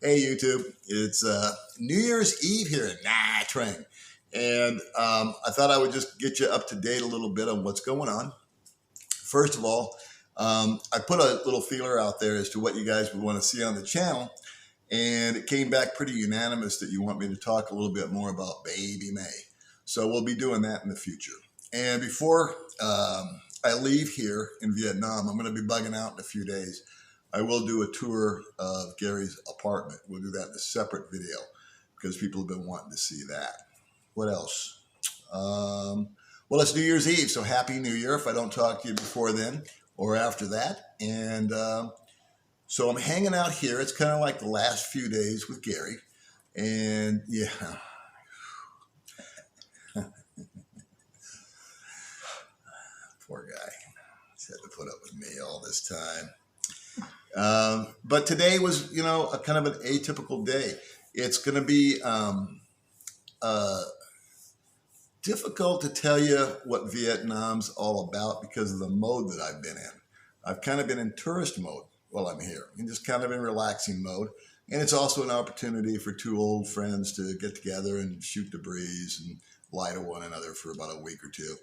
Hey YouTube, it's New Year's Eve here in Nha Trang, and I thought I would just get you up to date a little bit on what's going on. First of all, I put a little feeler out there as to what you guys would want to see on the channel, and it came back pretty unanimous that you want me to talk a little bit more about Baby May. So we'll be doing that in the future. And before I leave here in Vietnam, I'm going to be bugging out in a few days. I will do a tour of Gary's apartment. We'll do that in a separate video because people have been wanting to see that. What else? Well, it's New Year's Eve, so Happy New Year if I don't talk to you before then or after that. And so I'm hanging out here. It's kind of like the last few days with Gary. And yeah. Poor guy. He's had to put up with me all this time. But today was, a kind of an atypical day. It's going to be difficult to tell you what Vietnam's all about because of the mode that I've been in. I've kind of been in tourist mode while I'm here, and just kind of in relaxing mode. And it's also an opportunity for two old friends to get together and shoot the breeze and lie to one another for about a week or two.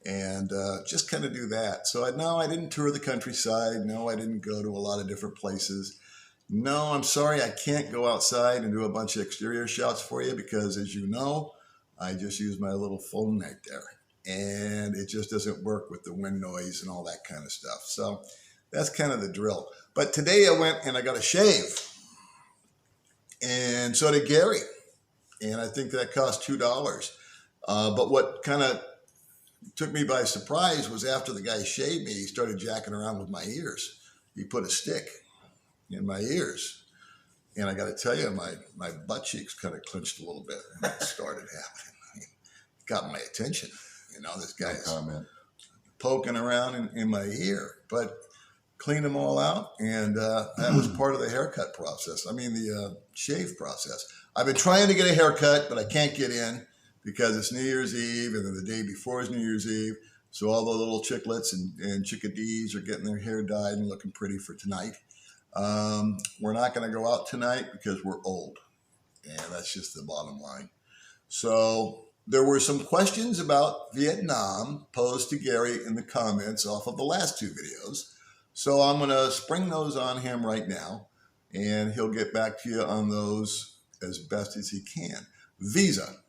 And just kind of do that. So no, I didn't tour the countryside. No, I didn't go to a lot of different places. No, I'm sorry, I can't go outside and do a bunch of exterior shots for you because, as you know, I just use my little phone right there. And it just doesn't work with the wind noise and all that kind of stuff. So that's kind of the drill. But today I went and I got a shave. And so did Gary. And I think that cost $2. But what kind of took me by surprise was after the guy shaved me, he started jacking around with my ears. He put a stick in my ears. And I got to tell you, my butt cheeks kind of clenched a little bit when it started happening. It got my attention. This guy's poking around in my ear. But cleaned them all out, and that was part of the haircut process. The shave process. I've been trying to get a haircut, but I can't get in because it's New Year's Eve, and then the day before is New Year's Eve. So all the little chicklets and chickadees are getting their hair dyed and looking pretty for tonight. We're not going to go out tonight because we're old, and that's just the bottom line. So there were some questions about Vietnam posed to Gary in the comments off of the last two videos. So I'm going to spring those on him right now, and he'll get back to you on those as best as he can. Visa.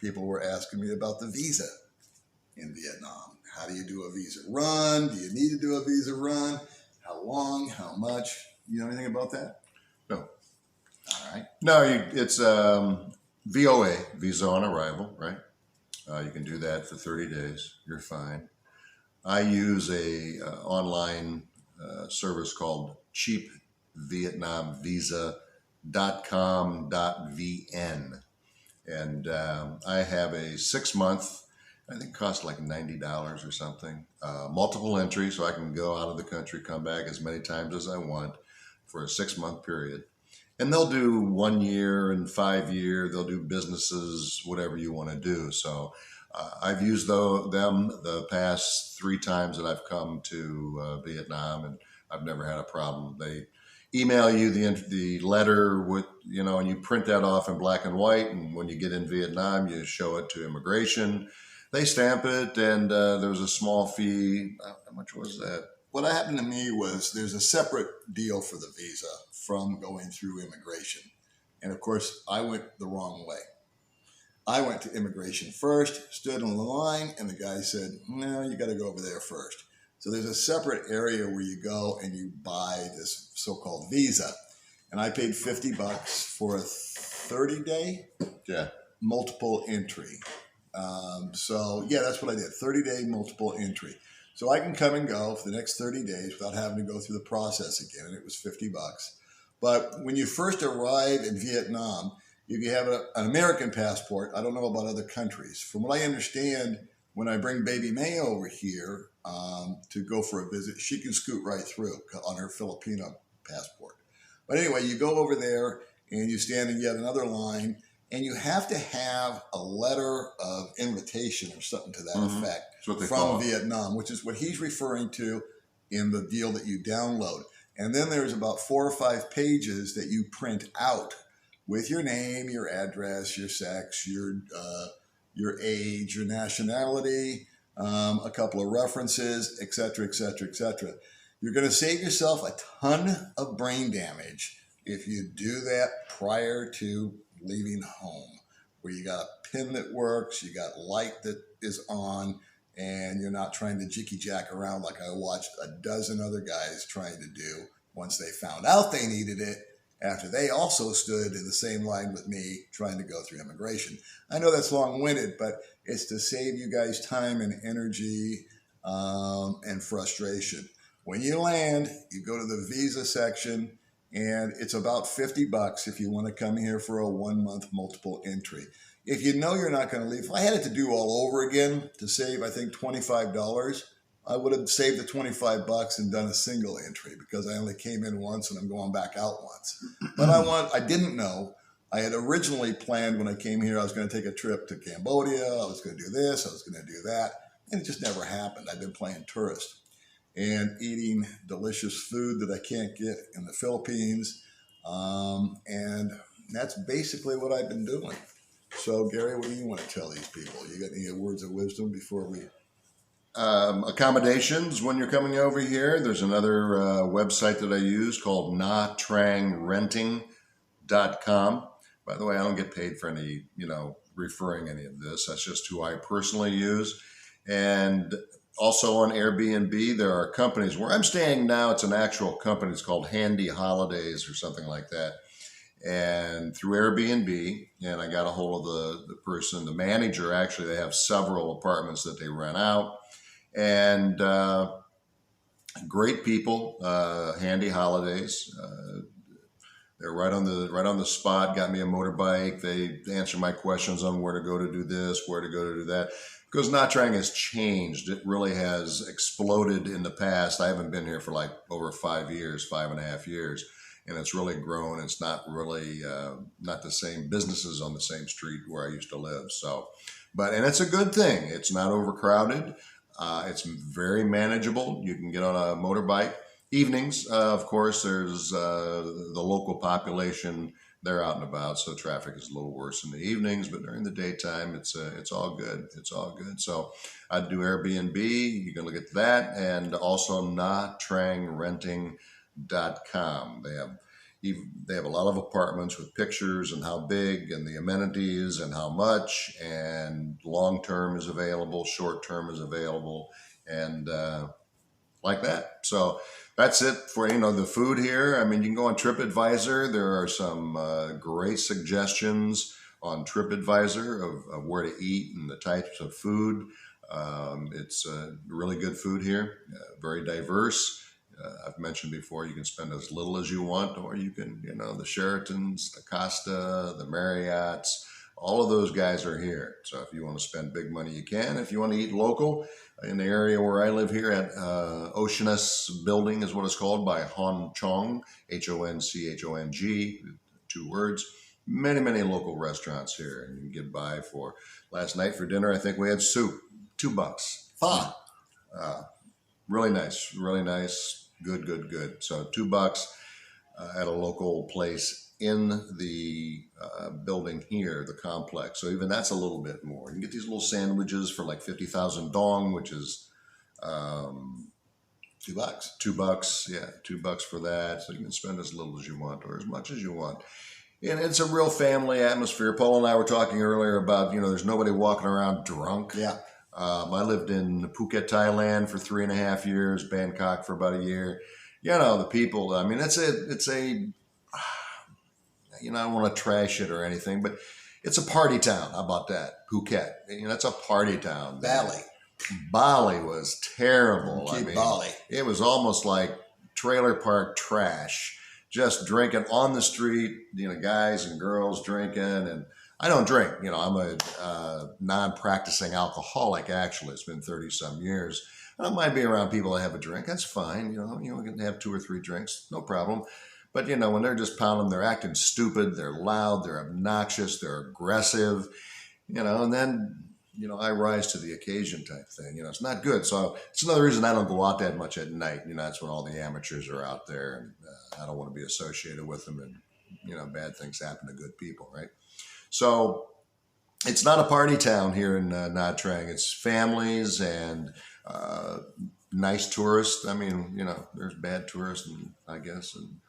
People were asking me about the visa in Vietnam. How do you do a visa run? Do you need to do a visa run? How long? How much? You know anything about that? No. All right. No, it's VOA, Visa on Arrival, right? You can do that for 30 days. You're fine. I use a online service called cheapvietnamvisa.com.vn. And I have a 6-month, I think it costs like $90 or something, multiple entry, so I can go out of the country, come back as many times as I want for a 6-month period. And they'll do 1 year and 5 year, they'll do businesses, whatever you want to do. So I've used them the past 3 times that I've come to Vietnam, and I've never had a problem. They email you the letter with, and you print that off in black and white. And when you get in Vietnam, you show it to immigration. They stamp it, and there's a small fee. How much was that? What happened to me was there's a separate deal for the visa from going through immigration. And of course, I went the wrong way. I went to immigration first, stood on the line, and the guy said, no, you got to go over there first. So there's a separate area where you go and you buy this so-called visa. And I paid $50 for a 30-day multiple entry. So yeah, that's what I did, 30-day multiple entry. So I can come and go for the next 30 days without having to go through the process again. And it was $50. But when you first arrive in Vietnam, if you have an American passport, I don't know about other countries. From what I understand, when I bring Baby May over here to go for a visit, she can scoot right through on her Filipino passport. But anyway, you go over there and you stand in yet another line, and you have to have a letter of invitation or something to that effect from Vietnam, which is what he's referring to in the deal that you download. And then there's about 4 or 5 pages that you print out with your name, your address, your sex, your age, your nationality, a couple of references, etc., etc., etc. You're going to save yourself a ton of brain damage if you do that prior to leaving home, where you got a pin that works, you got light that is on, and you're not trying to jicky jack around like I watched a dozen other guys trying to do once they found out they needed it, after they also stood in the same line with me trying to go through immigration. I know that's long-winded, but it's to save you guys time and energy and frustration. When you land, you go to the visa section, and it's about $50 if you want to come here for a 1-month multiple entry. If you know you're not going to leave, if I had it to do all over again to save, I think, $25, I would have saved the $25 and done a single entry, because I only came in once and I'm going back out once. But I didn't know. I had originally planned when I came here, I was going to take a trip to Cambodia. I was going to do this. I was going to do that. And it just never happened. I've been playing tourist and eating delicious food that I can't get in the Philippines. And that's basically what I've been doing. So, Gary, what do you want to tell these people? You got any words of wisdom before we... Accommodations when you're coming over here. There's another website that I use called NaTrangRenting.com. By the way, I don't get paid for any, referring any of this. That's just who I personally use. And also on Airbnb, there are companies where I'm staying now. It's an actual company. It's called Handy Holidays or something like that. And through Airbnb, and I got a hold of the person, the manager. Actually, they have several apartments that they rent out. And great people, Handy Holidays. They're right on the spot. Got me a motorbike. They answer my questions on where to go to do this, where to go to do that. Because Nha Trang has changed. It really has exploded in the past. I haven't been here for like over 5 years, 5.5 years, and it's really grown. It's not really not the same businesses on the same street where I used to live. So, and it's a good thing. It's not overcrowded. It's very manageable. You can get on a motorbike. Evenings, of course, there's the local population. They're out and about, so traffic is a little worse in the evenings. But during the daytime, it's all good. It's all good. So I'd do Airbnb. You can look at that, and also NaTrangRenting.com. They have a lot of apartments with pictures and how big and the amenities and how much, and long term is available, short term is available, and like that. So that's it for the food here. I mean, you can go on TripAdvisor. There are some great suggestions on TripAdvisor of where to eat and the types of food. It's really good food here, very diverse. I've mentioned before, you can spend as little as you want, or you can, the Sheratons, the Costa, the Marriotts, all of those guys are here. So if you want to spend big money, you can. If you want to eat local, in the area where I live here at Oceanus Building is what it's called, by Hon Chong, Honchong, 2 words. Many, many local restaurants here, and you can get by for, last night for dinner, I think we had soup, $2. Fun. Really nice, really nice. Good. So $2 at a local place in the building here, the complex. So even that's a little bit more. You can get these little sandwiches for like 50,000 dong, which is $2. $2. Yeah, $2 for that. So you can spend as little as you want or as much as you want. And it's a real family atmosphere. Paul and I were talking earlier about, there's nobody walking around drunk. Yeah. I lived in Phuket, Thailand for 3.5 years, Bangkok for about a year. The people, I mean, I don't want to trash it or anything, but it's a party town. How about that? Phuket. It's a party town. Bali was terrible. Bali. It was almost like trailer park trash, just drinking on the street, guys and girls drinking. And I don't drink, I'm a non-practicing alcoholic, actually. It's been 30 some years. I don't mind being around people that have a drink. That's fine. You can have 2 or 3 drinks, no problem. But, when they're just pounding, they're acting stupid, they're loud, they're obnoxious, they're aggressive, and then I rise to the occasion type thing. It's not good. So it's another reason I don't go out that much at night. That's when all the amateurs are out there, and I don't want to be associated with them. And bad things happen to good people, right? So it's not a party town here in Nha Trang. It's families and nice tourists. I mean, there's bad tourists, I guess, and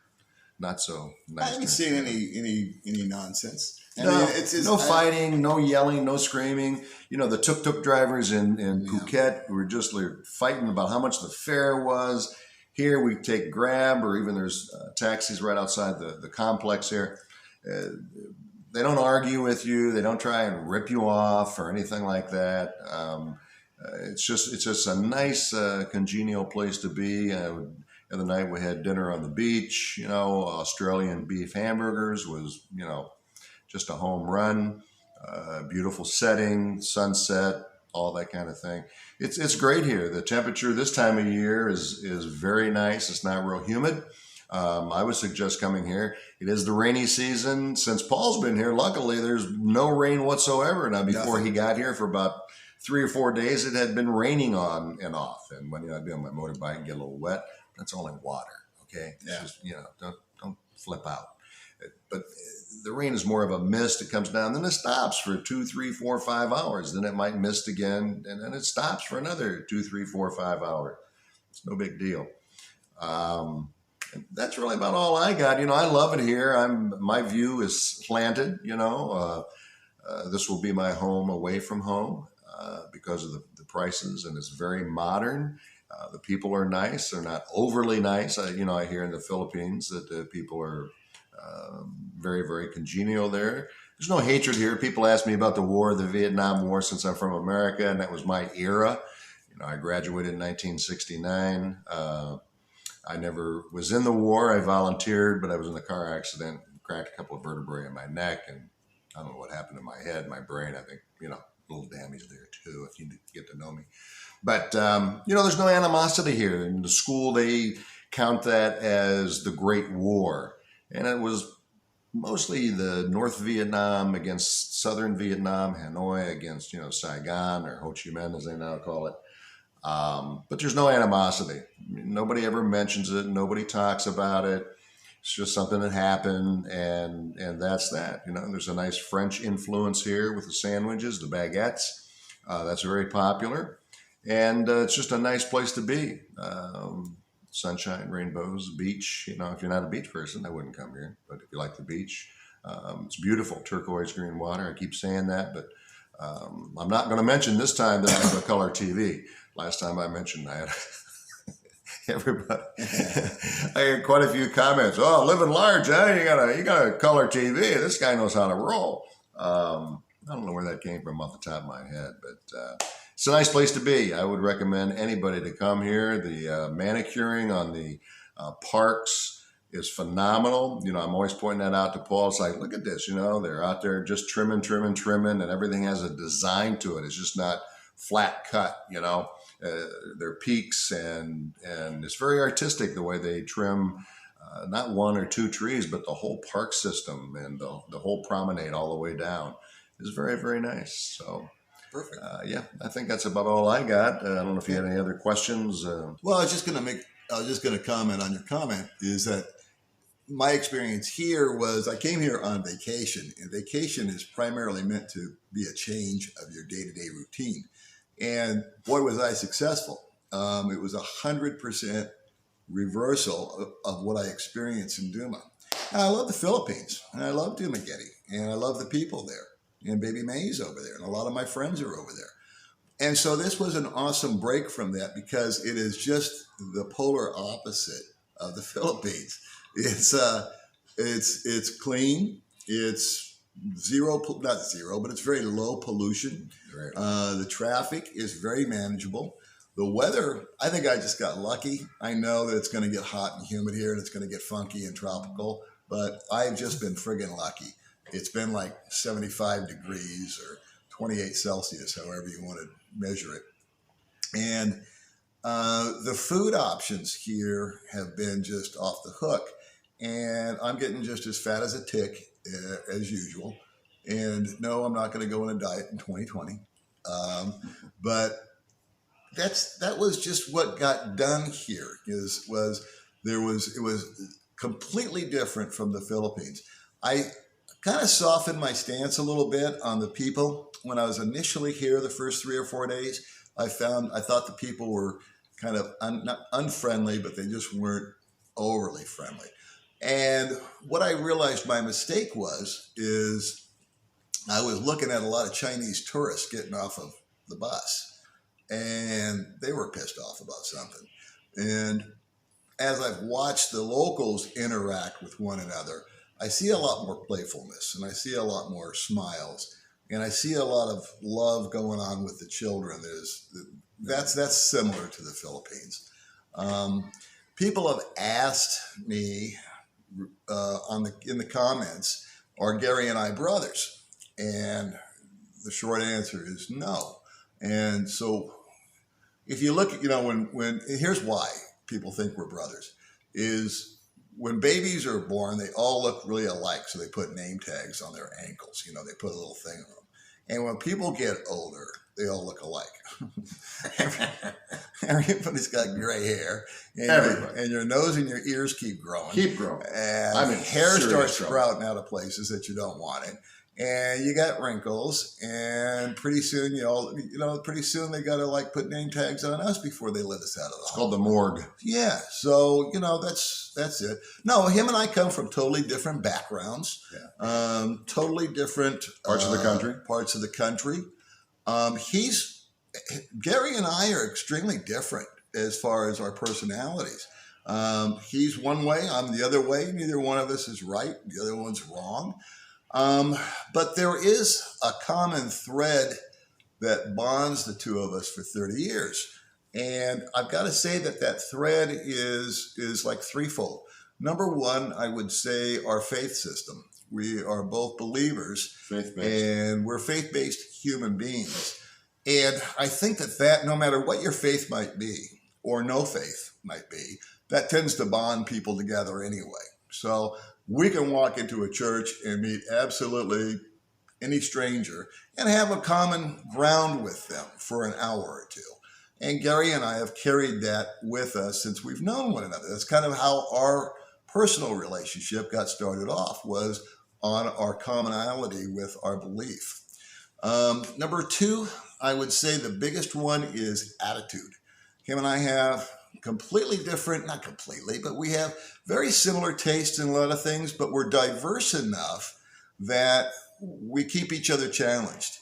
not so I nice. haven't seen any nonsense. I No, mean, no fighting, no yelling, no screaming. The tuk-tuk drivers in Phuket were just fighting about how much the fare was. Here we take Grab, or even there's taxis right outside the complex here. They don't argue with you. They don't try and rip you off or anything like that. It's just a nice, congenial place to be. The other night we had dinner on the beach. Australian beef hamburgers was just a home run. Beautiful setting, sunset, all that kind of thing. It's great here. The temperature this time of year is very nice. It's not real humid. I would suggest coming here. It is the rainy season. Since Paul's been here, luckily there's no rain whatsoever. Now, before he got here, for about 3 or 4 days, it had been raining on and off. And when I'd be on my motorbike and get a little wet, that's only water. Okay, it's just don't flip out. But the rain is more of a mist. It comes down, then it stops for 2, 3, 4, 5 hours. Then it might mist again, and then it stops for another 2, 3, 4, 5 hours. It's no big deal. That's really about all I got. I love it here. My view is slanted. This will be my home away from home because of the prices, and it's very modern. The people are nice. They're not overly nice. I hear in the Philippines that the people are very, very congenial there. There's no hatred here. People ask me about the war, the Vietnam War, since I'm from America, and that was my era. I graduated in 1969. I never was in the war. I volunteered, but I was in a car accident, cracked a couple of vertebrae in my neck, and I don't know what happened to my head, my brain. I think, a little damage there too, if you get to know me. But, there's no animosity here. In the school, they count that as the Great War. And it was mostly the North Vietnam against Southern Vietnam, Hanoi against, Saigon, or Ho Chi Minh, as they now call it. But there's no animosity. Nobody ever mentions it. Nobody talks about it. It's just something that happened, and that's that. There's a nice French influence here with the sandwiches, the baguettes. That's very popular, and it's just a nice place to be. Sunshine, rainbows, beach. If you're not a beach person, I wouldn't come here. But if you like the beach, it's beautiful, turquoise green water. I keep saying that, but I'm not going to mention this time that I have a color TV. Last time I mentioned I had everybody. I had quite a few comments. Oh, living large, huh? You got a color TV. This guy knows how to roll. I don't know where that came from off the top of my head, but it's a nice place to be. I would recommend anybody to come here. The manicuring on the parks is phenomenal. I'm always pointing that out to Paul. It's like, look at this. They're out there just trimming, and everything has a design to it. It's just not flat cut. They're peaks, and it's very artistic the way they trim. Not 1 or 2 trees, but the whole park system and the whole promenade all the way down is very, very nice. So. Perfect. I think that's about all I got. I don't know if you had any other questions. Well, I was just going to comment on your comment, is that my experience here was I came here on vacation, and vacation is primarily meant to be a change of your day-to-day routine. And boy, was I successful. It was 100% reversal of what I experienced in Duma. And I love the Philippines, and I love Dumaguete, and I love the people there. And Baby May's over there, and a lot of my friends are over there. And so this was an awesome break from that, because it is just the polar opposite of the Philippines. It's clean. It's not zero, but it's very low pollution. Right. The traffic is very manageable. The weather, I think I just got lucky. I know that it's going to get hot and humid here, and it's going to get funky and tropical, but I've just been friggin' lucky. It's been like 75 degrees or 28 Celsius, however you want to measure it. And the food options here have been just off the hook. And I'm getting just as fat as a tick as usual. And no, I'm not going to go on a diet in 2020. But that was just what got done here. It was completely different from the Philippines. I kind of softened my stance a little bit on the people when I was initially here. The first 3 or 4 days, I thought the people were kind of not unfriendly, but they just weren't overly friendly. And what I realized my mistake is I was looking at a lot of Chinese tourists getting off of the bus, and they were pissed off about something. And as I've watched the locals interact with one another, I see a lot more playfulness, and I see a lot more smiles, and I see a lot of love going on with the children. That's similar to the Philippines. People have asked me in the comments, are Gary and I brothers? And the short answer is no. And so if you look at, when here's why people think we're brothers, is when babies are born, they all look really alike. So they put name tags on their ankles, they put a little thing on them. And when people get older, they all look alike. Everybody's got gray hair, and your nose and your ears keep growing. And hair starts sprouting out of places that you don't want it. And you got wrinkles, and pretty soon pretty soon they got to put name tags on us before they let us out of the home. It's called the morgue. Yeah, so that's it. No, him and I come from totally different backgrounds. Yeah. Totally different Parts of the country. Parts of the country. Gary and I are extremely different as far as our personalities. He's one way, I'm the other way. Neither one of us is right. The other one's wrong. But there is a common thread that bonds the two of us for 30 years. And I've got to say that thread is like threefold. Number one, I would say our faith system. We are both believers. Faith-based. And we're faith-based human beings. And I think that no matter what your faith might be, or no faith might be, that tends to bond people together anyway. So we can walk into a church and meet absolutely any stranger and have a common ground with them for an hour or two. And Gary and I have carried that with us since we've known one another. That's kind of how our personal relationship got started off, was on our commonality with our belief. Number two, I would say the biggest one is attitude. Him and I have completely different, not completely, but we have very similar tastes in a lot of things, but we're diverse enough that we keep each other challenged.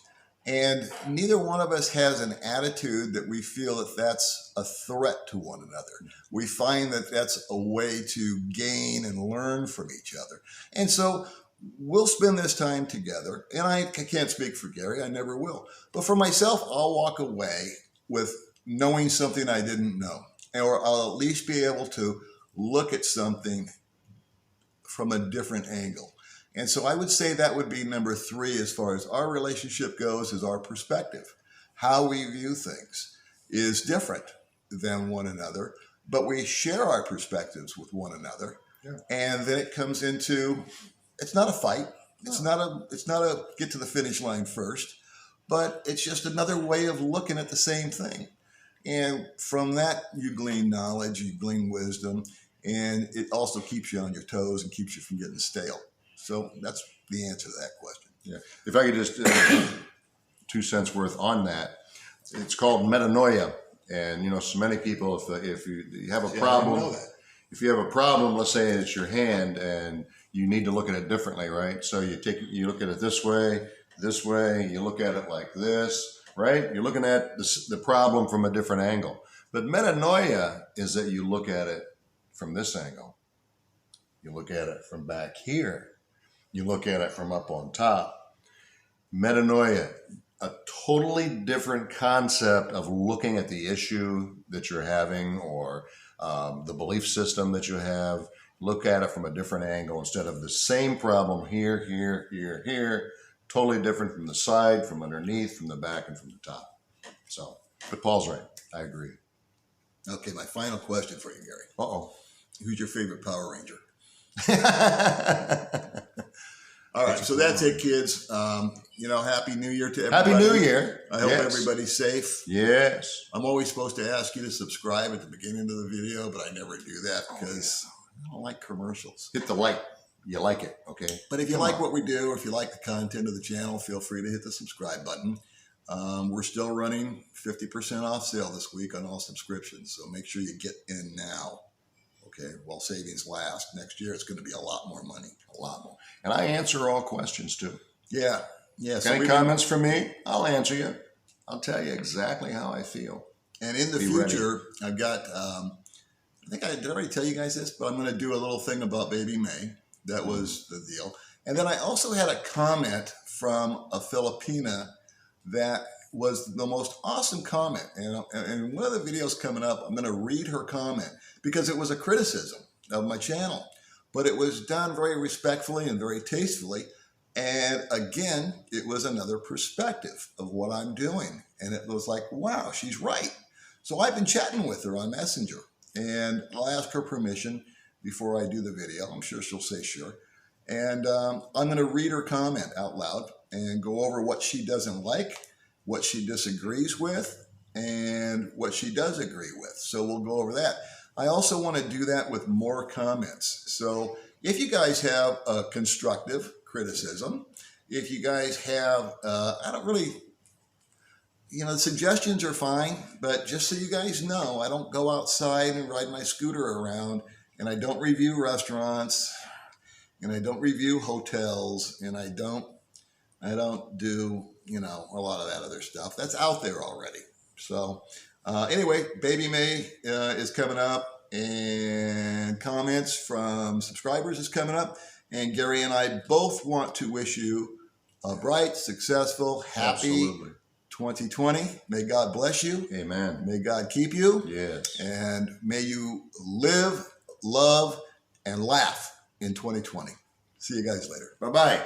And neither one of us has an attitude that we feel that that's a threat to one another. We find that that's a way to gain and learn from each other. And so we'll spend this time together. And I can't speak for Gary, I never will. But for myself, I'll walk away with knowing something I didn't know. Or I'll at least be able to look at something from a different angle. And so I would say that would be number three as far as our relationship goes, is our perspective. How we view things is different than one another, but we share our perspectives with one another. Yeah. And then it comes into, it's not a fight. It's not a get to the finish line first, but it's just another way of looking at the same thing. And from that, you glean knowledge, you glean wisdom, and it also keeps you on your toes and keeps you from getting stale. So that's the answer to that question. Yeah. If I could just 2 cents worth on that, it's called metanoia. And, so many people, if you have a problem, if you have a problem, let's say it's your hand and you need to look at it differently, right? So you look at it this way, you look at it like this, right? You're looking at the problem from a different angle. But metanoia is that you look at it from this angle. You look at it from back here. You look at it from up on top. Metanoia, a totally different concept of looking at the issue that you're having, or the belief system that you have. Look at it from a different angle instead of the same problem here, here, here, here. Totally different from the side, from underneath, from the back, and from the top. So, but Paul's right. I agree. Okay, my final question for you, Gary. Uh-oh. Who's your favorite Power Ranger? All right, so that's it, kids. Happy New Year to everybody. Happy New Year. I hope Yes. everybody's safe. Yes. I'm always supposed to ask you to subscribe at the beginning of the video, but I never do that because I don't like commercials. Hit the like. You like it, okay? But if you like what we do, or if you like the content of the channel, feel free to hit the subscribe button. We're still running 50% off sale this week on all subscriptions, so make sure you get in now. Okay, while savings last. Next year, it's going to be a lot more money. A lot more. And I answer all questions too. Yeah. Got any comments from me? I'll answer you. I'll tell you exactly how I feel. And in the future, I've got, I think I did already tell you guys this, but I'm going to do a little thing about Baby May. That was the deal. And then I also had a comment from a Filipina that was the most awesome comment. And one of the videos coming up, I'm going to read her comment because it was a criticism of my channel. But it was done very respectfully and very tastefully. And again, it was another perspective of what I'm doing. And it was like, wow, she's right. So I've been chatting with her on Messenger. And I'll ask her permission before I do the video. I'm sure she'll say sure. And I'm going to read her comment out loud and go over what she doesn't like, what she disagrees with, and what she does agree with. So we'll go over that. I also want to do that with more comments. So if you guys have a constructive criticism, if you guys have, I don't really, suggestions are fine, but just so you guys know, I don't go outside and ride my scooter around, and I don't review restaurants, and I don't review hotels, and I don't do, a lot of that other stuff. That's out there already. So anyway, Baby May is coming up, and comments from subscribers is coming up. And Gary and I both want to wish you a bright, successful, happy 2020. May God bless you. Amen. May God keep you. Yes. And may you live, love, and laugh in 2020. See you guys later. Bye-bye.